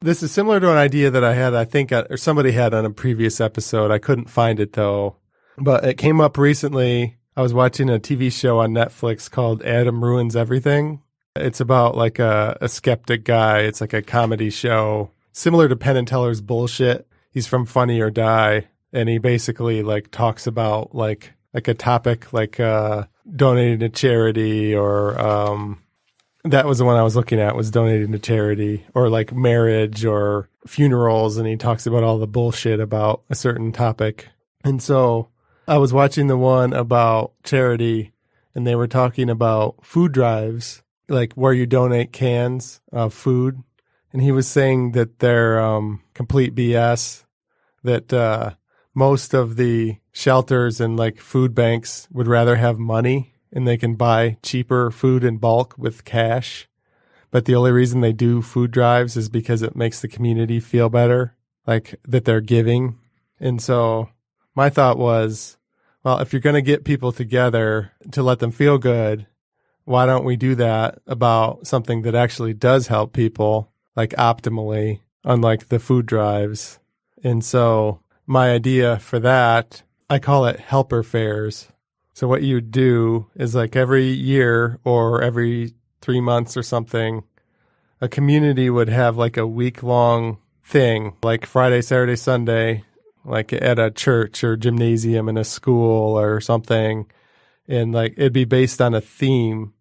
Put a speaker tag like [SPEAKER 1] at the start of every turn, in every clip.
[SPEAKER 1] This is similar to an idea that I had, I think, or somebody had on a previous episode. I couldn't find it, though. But it came up recently. I was watching a TV show on Netflix called Adam Ruins Everything. It's about like a skeptic guy. It's like a comedy show, similar to Penn and Teller's Bullshit. He's from Funny or Die. And he basically like talks about like a topic like donating to charity or that was the one I was looking at, was donating to charity, or like marriage or funerals. And he talks about all the bullshit about a certain topic. And so I was watching the one about charity, and they were talking about food drives, like where you donate cans of food. And he was saying that they're complete BS, that most of the shelters and like food banks would rather have money, and they can buy cheaper food in bulk with cash. But the only reason they do food drives is because it makes the community feel better, like that they're giving. And so my thought was, well, if you're going to get people together to let them feel good, why don't we do that about something that actually does help people, like optimally, unlike the food drives? And so my idea for that, I call it helper fairs. So what you do is like every year or every 3 months or something, a community would have like a week-long thing, like Friday, Saturday, Sunday, like at a church or gymnasium in a school or something. And like it'd be based on a theme.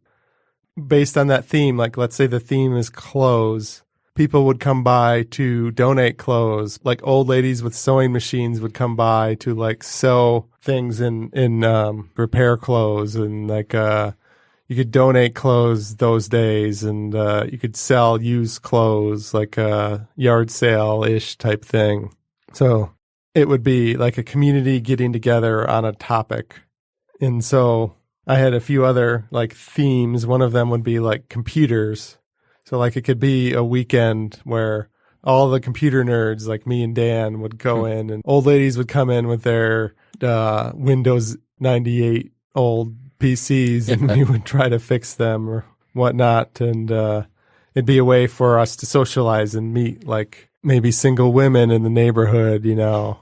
[SPEAKER 1] Based on that theme, like let's say the theme is clothes. People would come by to donate clothes. Like old ladies with sewing machines would come by to like sew things in repair clothes, and like you could donate clothes those days, and you could sell used clothes, like a yard sale-ish type thing. So it would be like a community getting together on a topic. And so I had a few other like themes. One of them would be like computers. So like it could be a weekend where all the computer nerds like me and Dan would go in, and old ladies would come in with their Windows 98 old PCs, and we would try to fix them or whatnot. And it'd be a way for us to socialize and meet like maybe single women in the neighborhood, you know,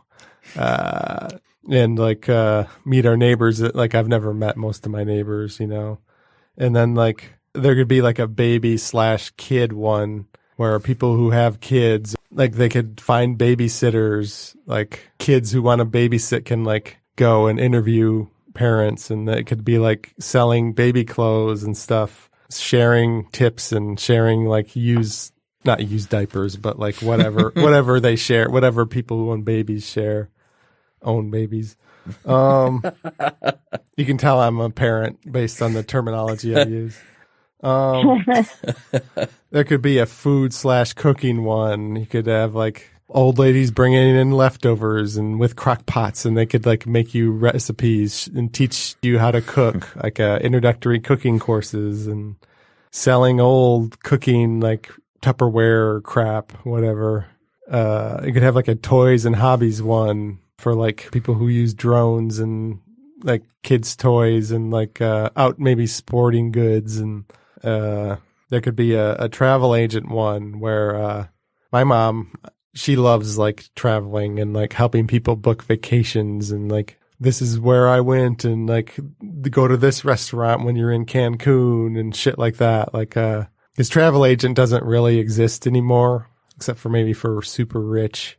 [SPEAKER 1] and like meet our neighbors. Like I've never met most of my neighbors, you know. And then like there could be like a baby/kid one where people who have kids, like they could find babysitters, like kids who want to babysit can like go and interview parents, and it could be like selling baby clothes and stuff, sharing tips and sharing like not used diapers, but like whatever they share, whatever people who own babies own babies. You can tell I'm a parent based on the terminology I use. There could be a food/cooking one. You could have like old ladies bringing in leftovers and with crock pots, and they could like make you recipes and teach you how to cook, like introductory cooking courses, and selling old cooking like Tupperware crap, whatever. You could have like a toys and hobbies one for like people who use drones and like kids' toys and like out maybe sporting goods. And there could be a travel agent one where my mom, she loves like traveling and like helping people book vacations, and like this is where I went, and like go to this restaurant when you're in Cancun and shit like that. Like his travel agent doesn't really exist anymore, except for maybe for super rich.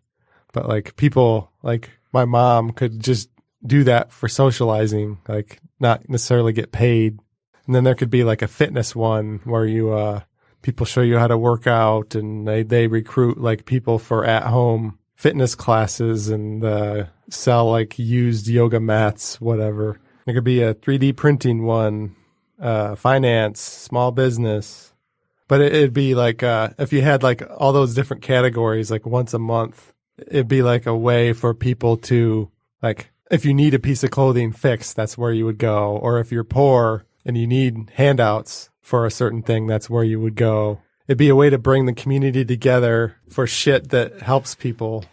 [SPEAKER 1] But like people like my mom could just do that for socializing, like not necessarily get paid. And then there could be like a fitness one where you people show you how to work out, and they recruit like people for at home fitness classes and sell like used yoga mats, whatever. There could be a 3D printing one, finance, small business. But it'd be like if you had like all those different categories like once a month, it'd be like a way for people to like, if you need a piece of clothing fixed, that's where you would go. Or if you're poor and you need handouts for a certain thing, that's where you would go. It'd be a way to bring the community together for shit that helps people,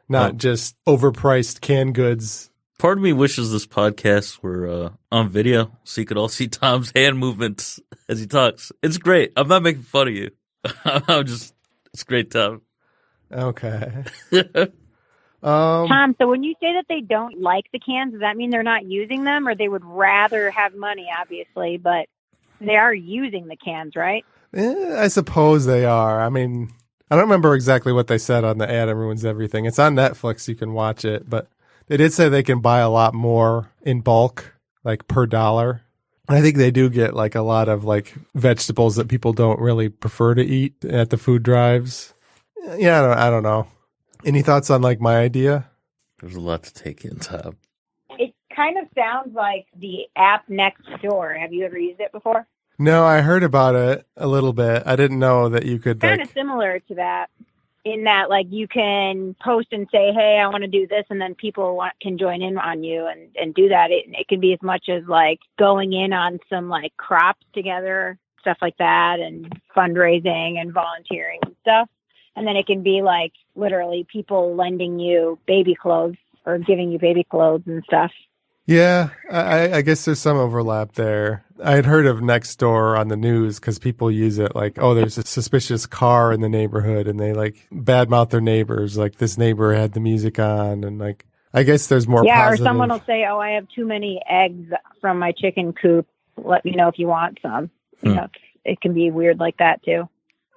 [SPEAKER 1] not just overpriced canned goods.
[SPEAKER 2] Part of me wishes this podcast were on video so you could all see Tom's hand movements as he talks. It's great. I'm not making fun of you. It's great, Tom.
[SPEAKER 1] Okay.
[SPEAKER 3] Tom, so when you say that they don't like the cans, does that mean they're not using them, or they would rather have money, obviously, but they are using the cans, right?
[SPEAKER 1] I suppose they are. I mean, I don't remember exactly what they said on the Adam Ruins Everything. It's on Netflix. You can watch it, but they did say they can buy a lot more in bulk, like per dollar. I think they do get like a lot of like vegetables that people don't really prefer to eat at the food drives. Yeah, I don't know. Any thoughts on like my idea?
[SPEAKER 2] There's a lot to take in, Tom.
[SPEAKER 3] It kind of sounds like the app next door. Have you ever used it before?
[SPEAKER 1] No, I heard about it a little bit. I didn't know that you could
[SPEAKER 3] Kind of similar to that, in that like you can post and say, hey, I want to do this, and then people can join in on you and do that. It can be as much as like going in on some like crops together, stuff like that, and fundraising and volunteering and stuff. And then it can be like literally people lending you baby clothes or giving you baby clothes and stuff.
[SPEAKER 1] Yeah, I guess there's some overlap there. I had heard of Nextdoor on the news because people use it like, oh, there's a suspicious car in the neighborhood, and they like badmouth their neighbors. Like this neighbor had the music on, and like I guess there's more.
[SPEAKER 3] Yeah,
[SPEAKER 1] positive.
[SPEAKER 3] Or someone will say, oh, I have too many eggs from my chicken coop. Let me know if you want some. You know, it can be weird like that too.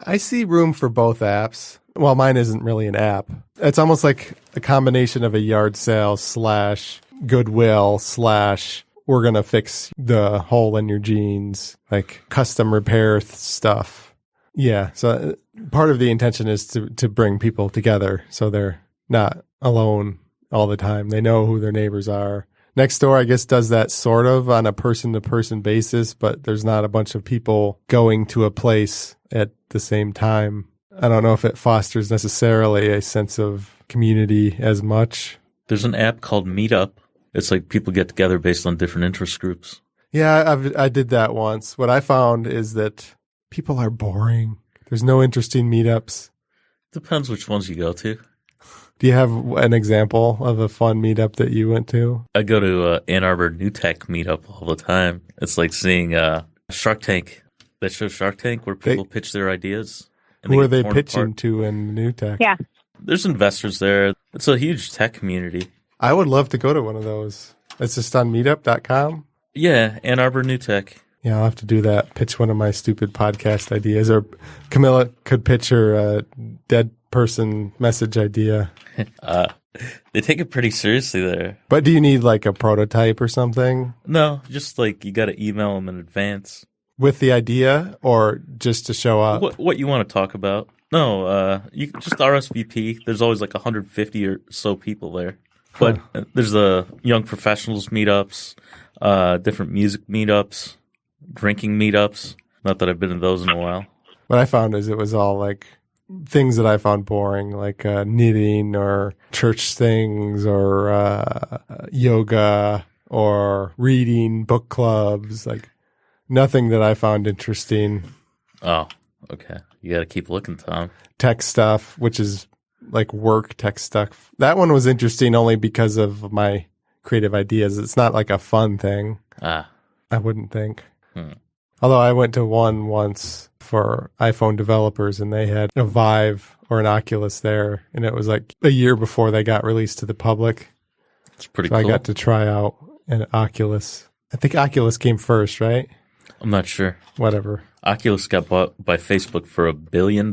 [SPEAKER 1] I see room for both apps. Well, mine isn't really an app. It's almost like a combination of a yard sale / Goodwill / we're going to fix the hole in your jeans, like custom repair stuff. Yeah. So part of the intention is to bring people together so they're not alone all the time. They know who their neighbors are. Nextdoor, I guess, does that sort of on a person-to-person basis, but there's not a bunch of people going to a place at the same time. I don't know if it fosters necessarily a sense of community as much.
[SPEAKER 2] There's an app called Meetup. It's like people get together based on different interest groups.
[SPEAKER 1] Yeah, I did that once. What I found is that people are boring. There's no interesting meetups.
[SPEAKER 2] Depends which ones you go to.
[SPEAKER 1] Do you have an example of a fun meetup that you went to?
[SPEAKER 2] I go to Ann Arbor New Tech Meetup all the time. It's like seeing Shark Tank. That show Shark Tank where people pitch their ideas.
[SPEAKER 1] Who are they pitching to in New Tech?
[SPEAKER 3] Yeah.
[SPEAKER 2] There's investors there. It's a huge tech community.
[SPEAKER 1] I would love to go to one of those. It's just on meetup.com?
[SPEAKER 2] Yeah, Ann Arbor New Tech.
[SPEAKER 1] Yeah, I'll have to do that. Pitch one of my stupid podcast ideas. Or Camila could pitch her dead person message idea.
[SPEAKER 2] They take it pretty seriously there.
[SPEAKER 1] But do you need like a prototype or something?
[SPEAKER 2] No, just like you got to email them in advance.
[SPEAKER 1] With the idea or just to show up?
[SPEAKER 2] What you want to talk about? No, you can just RSVP. There's always like 150 or so people there. But there's the young professionals meetups, different music meetups, drinking meetups. Not that I've been to those in a while.
[SPEAKER 1] What I found is it was all like things that I found boring, like knitting or church things or yoga or reading, book clubs, like nothing that I found interesting.
[SPEAKER 2] Oh, okay. You got to keep looking, Tom.
[SPEAKER 1] Tech stuff, which is like work tech stuff. That one was interesting only because of my creative ideas. It's not like a fun thing. I wouldn't think. Although I went to one once for iPhone developers and they had a Vive or an Oculus there. And it was like a year before they got released to the public.
[SPEAKER 2] It's pretty
[SPEAKER 1] so
[SPEAKER 2] cool.
[SPEAKER 1] I got to try out an Oculus. I think Oculus came first, right?
[SPEAKER 2] I'm not sure.
[SPEAKER 1] Whatever.
[SPEAKER 2] Oculus got bought by Facebook for $1 billion.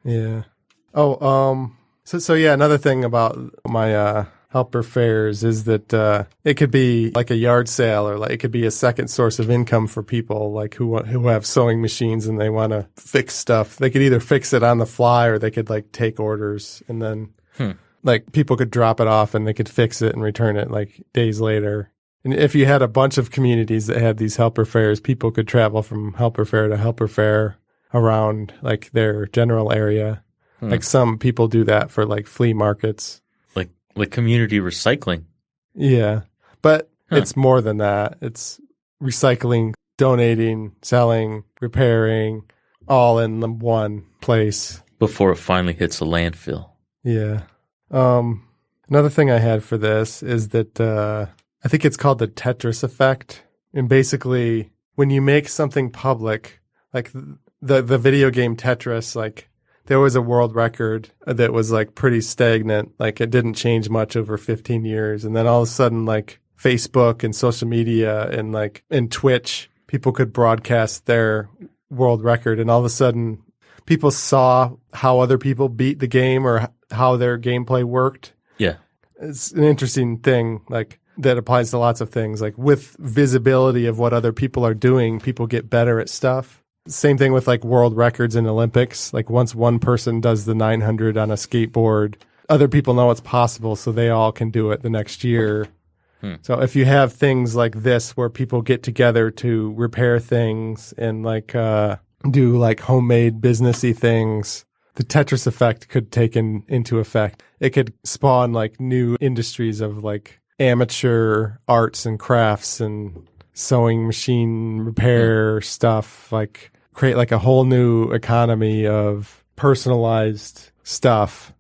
[SPEAKER 1] Yeah. Oh, so yeah, another thing about my helper fairs is that it could be like a yard sale or like it could be a second source of income for people like who have sewing machines and they want to fix stuff. They could either fix it on the fly or they could like take orders and then like people could drop it off and they could fix it and return it like days later. And if you had a bunch of communities that had these helper fairs, people could travel from helper fair to helper fair around like their general area. Like some people do that for like flea markets.
[SPEAKER 2] Like community recycling.
[SPEAKER 1] Yeah. But it's more than that. It's recycling, donating, selling, repairing, all in the one place.
[SPEAKER 2] Before it finally hits a landfill.
[SPEAKER 1] Yeah. Another thing I had for this is that I think it's called the Tetris effect. And basically, when you make something public, like the video game Tetris, like there was a world record that was like pretty stagnant. Like it didn't change much over 15 years. And then all of a sudden, like Facebook and social media and like in Twitch, people could broadcast their world record. And all of a sudden people saw how other people beat the game or how their gameplay worked.
[SPEAKER 2] Yeah.
[SPEAKER 1] It's an interesting thing, like that applies to lots of things. Like with visibility of what other people are doing, people get better at stuff. Same thing with like world records in Olympics. Like once one person does the 900 on a skateboard, other people know it's possible, so they all can do it the next year. So if you have things like this where people get together to repair things and like do like homemade businessy things, the Tetris effect could take into effect. It could spawn like new industries of like amateur arts and crafts and sewing machine repair stuff, like create like a whole new economy of personalized stuff.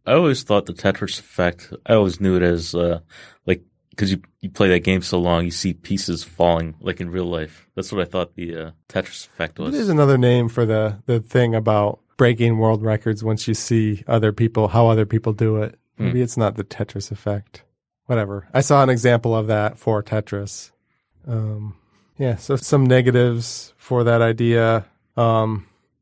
[SPEAKER 2] I always thought the Tetris effect, I always knew it as like, because you play that game so long, you see pieces falling like in real life. That's what I thought the Tetris effect was.
[SPEAKER 1] There's another name for the thing about breaking world records once you see other people, how other people do it. Maybe it's not the Tetris effect. Whatever. I saw an example of that for Tetris. Yeah, so some negatives for that idea.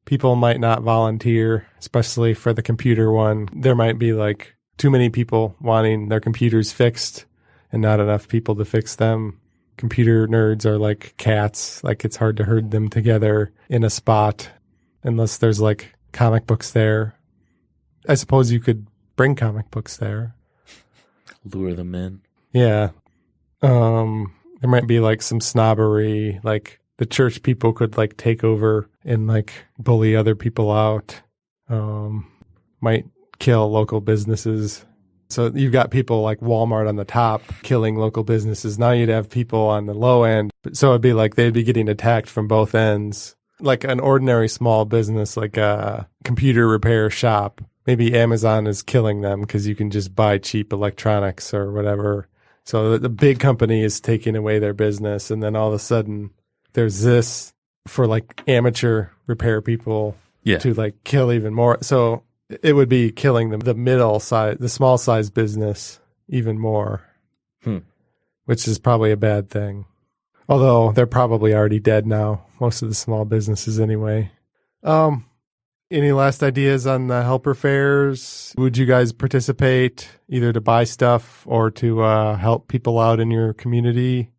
[SPEAKER 1] People might not volunteer, especially for the computer one. There might be like too many people wanting their computers fixed and not enough people to fix them. Computer nerds are like cats. Like it's hard to herd them together in a spot unless there's like comic books there. I suppose you could bring comic books there.
[SPEAKER 2] Lure them in.
[SPEAKER 1] Yeah. There might be like some snobbery, like the church people could like take over and like bully other people out. Might kill local businesses. So you've got people like Walmart on the top killing local businesses. Now you'd have people on the low end. So it'd be like they'd be getting attacked from both ends. Like an ordinary small business, like a computer repair shop. Maybe Amazon is killing them because you can just buy cheap electronics or whatever. So the big company is taking away their business. And then all of a sudden there's this for like amateur repair people to like kill even more. So it would be killing the middle size, the small size business even more, which is probably a bad thing. Although they're probably already dead now, most of the small businesses anyway. Any last ideas on the helper fairs? Would you guys participate either to buy stuff or to help people out in your community?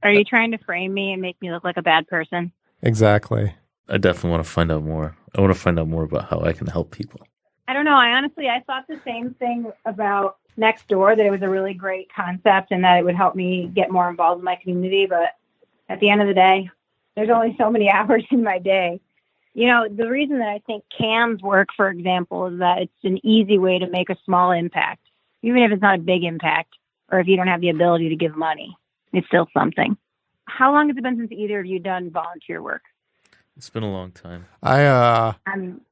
[SPEAKER 3] Are you trying to frame me and make me look like a bad person?
[SPEAKER 1] Exactly.
[SPEAKER 2] I definitely want to find out more. I want to find out more about how I can help people.
[SPEAKER 3] I don't know. I thought the same thing about Nextdoor, that it was a really great concept and that it would help me get more involved in my community. But at the end of the day, there's only so many hours in my day. You know, the reason that I think cams work, for example, is that it's an easy way to make a small impact, even if it's not a big impact, or if you don't have the ability to give money. It's still something. How long has it been since either of you done volunteer work?
[SPEAKER 2] It's been a long time.
[SPEAKER 3] I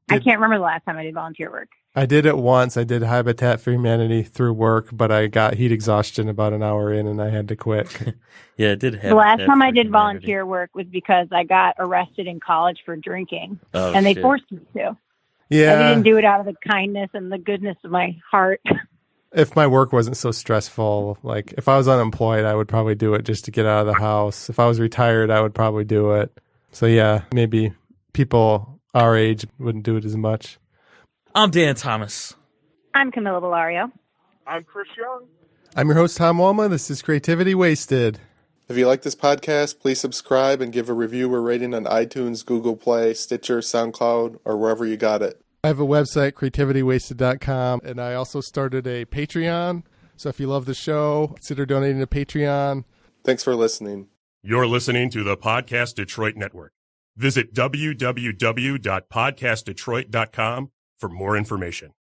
[SPEAKER 3] can't remember the last time I did volunteer work.
[SPEAKER 1] I did it once. I did Habitat for Humanity through work, but I got heat exhaustion about an hour in and I had to quit.
[SPEAKER 2] Yeah, I did.
[SPEAKER 3] The last time I did volunteer work was because I got arrested in college for drinking, and they forced me to.
[SPEAKER 1] Yeah.
[SPEAKER 3] I didn't do it out of the kindness and the goodness of my heart.
[SPEAKER 1] If my work wasn't so stressful, like if I was unemployed, I would probably do it just to get out of the house. If I was retired, I would probably do it. So yeah, maybe people our age wouldn't do it as much.
[SPEAKER 2] I'm Dan Thomas.
[SPEAKER 3] I'm Camila Ballario.
[SPEAKER 4] I'm Chris Young.
[SPEAKER 1] I'm your host, Tom Walma. This is Creativity Wasted. If you like this podcast, please subscribe and give a review or rating on iTunes, Google Play, Stitcher, SoundCloud, or wherever you got it. I have a website, creativitywasted.com, and I also started a Patreon. So if you love the show, consider donating to Patreon. Thanks for listening.
[SPEAKER 4] You're listening to the Podcast Detroit Network. Visit www.podcastdetroit.com for more information.